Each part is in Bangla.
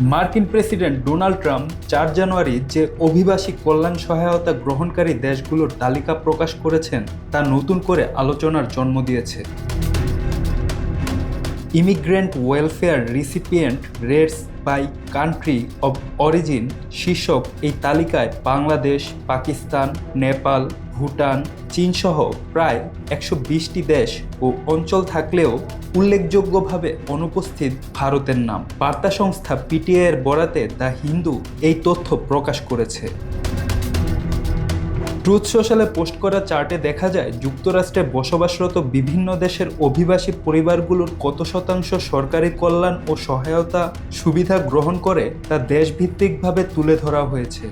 মার্কিন প্রেসিডেন্ট ডোনাল্ড ট্রাম্প ৪ জানুয়ারি যে অভিবাসী কল্যাণ সহায়তা গ্রহণকারী দেশগুলোর তালিকা প্রকাশ করেছেন তা নতুন করে আলোচনার জন্ম দিয়েছে। Immigrant welfare recipient rates by country of origin শীর্ষক এই তালিকায় বাংলাদেশ, পাকিস্তান, নেপাল, ভুটান, চীনসহ প্রায় ১২০টি দেশ ও অঞ্চল থাকলেও উল্লেখযোগ্যভাবে অনুপস্থিত ভারতের নাম। বার্তা সংস্থা পিটিআই এর বরাতে দ্য হিন্দু এই তথ্য প্রকাশ করেছে। ট্রুথ সোশ্যালে পোস্ট করা চার্টে দেখা যায় যুক্তরাষ্ট্রে বসবাসরত বিভিন্ন দেশের অভিবাসী পরিবারগুলোর কত শতাংশ সরকারি কল্যাণ ও সহায়তা সুবিধা গ্রহণ করে তা দেশভিত্তিকভাবে তুলে ধরা হয়েছে।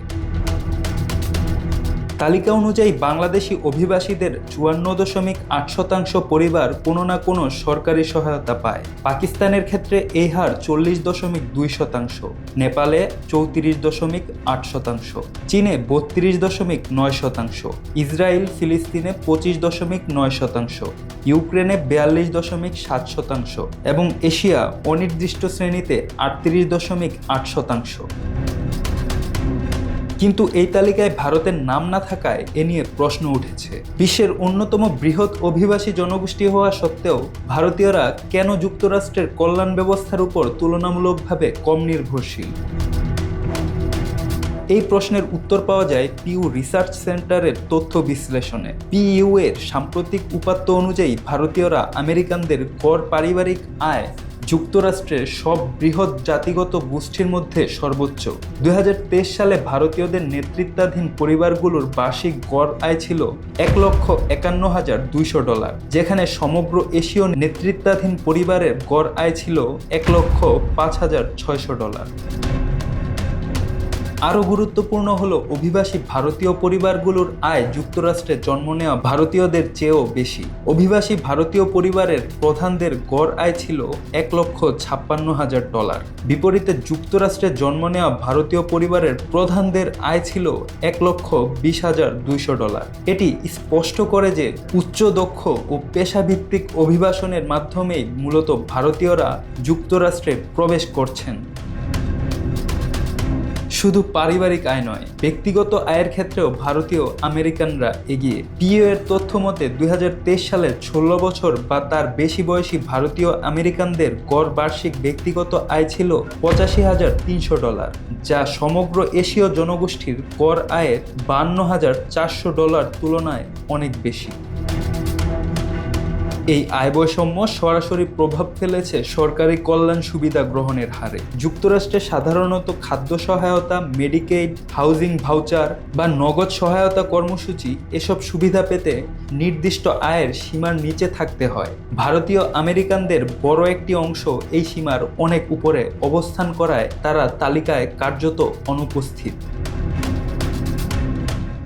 তালিকা অনুযায়ী বাংলাদেশি অভিবাসীদের ৫৪.৮% পরিবার কোনো না কোনো সরকারি সহায়তা পায়। পাকিস্তানের ক্ষেত্রে এই হার ৪০.২%, নেপালে ৩৪.৮%, চীনে ৩২.৯%, ইসরায়েল ফিলিস্তিনে ২৫.৯%, ইউক্রেনে ৪২.৭% এবং এশিয়া অনির্দিষ্ট শ্রেণীতে ৩৮.৮%। কিন্তু এই তালিকায় ভারতের নাম না থাকায় এ নিয়ে প্রশ্ন উঠেছে। বিশ্বের অন্যতম বৃহৎ অভিবাসী জনগোষ্ঠী হওয়া সত্ত্বেও ভারতীয়রা কেন যুক্তরাষ্ট্রের কল্যাণ ব্যবস্থার উপর তুলনামূলকভাবে কম নির্ভরশীল? এই প্রশ্নের উত্তর পাওয়া যায় পিউ রিসার্চ সেন্টারের তথ্য বিশ্লেষণে। পিইউ এর সাম্প্রতিক উপাত্ত অনুযায়ী ভারতীয়রা আমেরিকানদের গড় পারিবারিক আয় যুক্তরাষ্ট্রের সব বৃহৎ জাতিগত গোষ্ঠীর মধ্যে সর্বোচ্চ। ২০২৩ সালে ভারতীয়দের নেতৃত্বাধীন পরিবারগুলোর বার্ষিক গড় আয় ছিল $১,৫১,২০০, যেখানে সমগ্র এশীয় নেতৃত্বাধীন পরিবারের গড় আয় ছিল $১,০৫,৬০০। আরও গুরুত্বপূর্ণ হলো অভিবাসী ভারতীয় পরিবারগুলোর আয় যুক্তরাষ্ট্রে জন্ম নেওয়া ভারতীয়দের চেয়েও বেশি। অভিবাসী ভারতীয় পরিবারের প্রধানদের গড় আয় ছিল $১,৫৬,০০০। বিপরীতে যুক্তরাষ্ট্রে জন্ম নেওয়া ভারতীয় পরিবারের প্রধানদের আয় ছিল $১,২০,২০০। এটি স্পষ্ট করে যে উচ্চ দক্ষ ও পেশাভিত্তিক অভিবাসনের মাধ্যমেই মূলত ভারতীয়রা যুক্তরাষ্ট্রে প্রবেশ করছেন। শুধু পারিবারিক আয় নয়, ব্যক্তিগত আয়ের ক্ষেত্রেও ভারতীয় আমেরিকানরা এগিয়ে। পিইউ এর তথ্য মতে ২০২৩ সালের ১৬ বছর বা তার বেশি বয়সী ভারতীয় আমেরিকানদের গড় বার্ষিক ব্যক্তিগত আয় ছিল $৮৫,৩০০, যা সমগ্র এশীয় জনগোষ্ঠীর গড় আয়ের $৫২,৪০০ তুলনায় অনেক বেশি। এই আয় বৈষম্য সরাসরি প্রভাব ফেলেছে সরকারি কল্যাণ সুবিধা গ্রহণের হারে। যুক্তরাষ্ট্রে সাধারণত খাদ্য সহায়তা, মেডিকেড, হাউজিং ভাউচার বা নগদ সহায়তা কর্মসূচি এসব সুবিধা পেতে নির্দিষ্ট আয়ের সীমার নিচে থাকতে হয়। ভারতীয় আমেরিকানদের বড় একটি অংশ এই সীমার অনেক উপরে অবস্থান করায় তারা তালিকায় কার্যত অনুপস্থিত।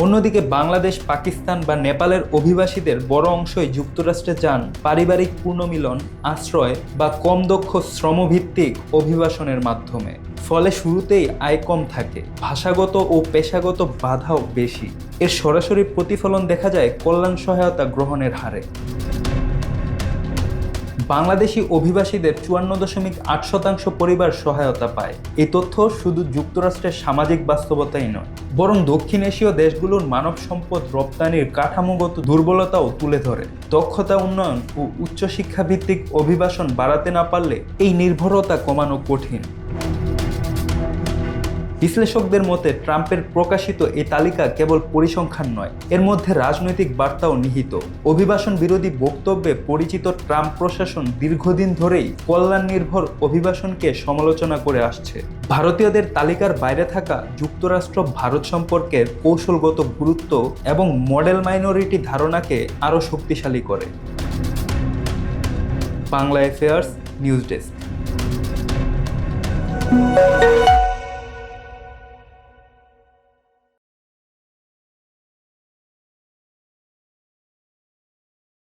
অন্যদিকে বাংলাদেশ, পাকিস্তান বা নেপালের অভিবাসীদের বড় অংশই যুক্তরাষ্ট্রে যান পারিবারিক পুনর্মিলন, আশ্রয় বা কম দক্ষ শ্রমভিত্তিক অভিবাসনের মাধ্যমে। ফলে শুরুতেই আয় কম থাকে, ভাষাগত ও পেশাগত বাধাও বেশি। এর সরাসরি প্রতিফলন দেখা যায় কল্যাণ সহায়তা গ্রহণের হারে। বাংলাদেশি অভিবাসীদের ৫৪.৮% পরিবার সহায়তা পায়। এই তথ্য শুধু যুক্তরাষ্ট্রের সামাজিক বাস্তবতাই নয়, বরং দক্ষিণ এশীয় দেশগুলোর মানব সম্পদ রপ্তানির কাঠামোগত দুর্বলতাও তুলে ধরে। দক্ষতা উন্নয়ন ও উচ্চশিক্ষাভিত্তিক অভিবাসন বাড়াতে না পারলে এই নির্ভরতা কমানো কঠিন। বিশ্লেষকদের মতে ট্রাম্পের প্রকাশিত এই তালিকা কেবল পরিসংখ্যান নয়, এর মধ্যে রাজনৈতিক বার্তাও নিহিত। অভিবাসন বিরোধী বক্তব্যে পরিচিত ট্রাম্প প্রশাসন দীর্ঘদিন ধরেই কল্যাণ নির্ভর অভিবাসনকে সমালোচনা করে আসছে। ভারতীয়দের তালিকার বাইরে থাকা যুক্তরাষ্ট্র ভারত সম্পর্কের কৌশলগত গুরুত্ব এবং মডেল মাইনরিটি ধারণাকে আরও শক্তিশালী করে। Bangla affairs news desk.